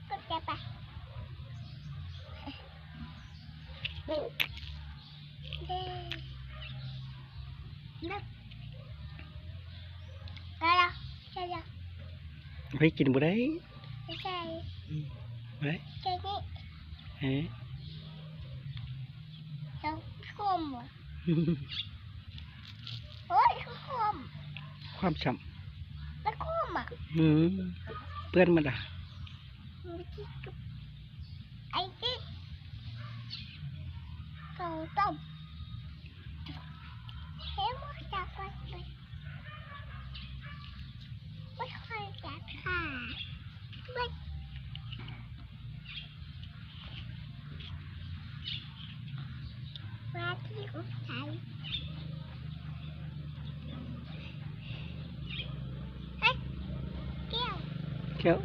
ก็จะไปเด้นักอะไรใช่ยังไปกินบ่ได้ไม่ใช่ไปแค่นี้เฮ้แล้วคมอ่ะโอ้ยคมความฉ่แล้วคมอ่ะเพื่อนมันอ่ะไอ้ที่เขาต้มเฮ้ยมันจะไปไม่ค่อยจะค่ะไม่มาที่อุ้งไก่เฮ้ยแก้ว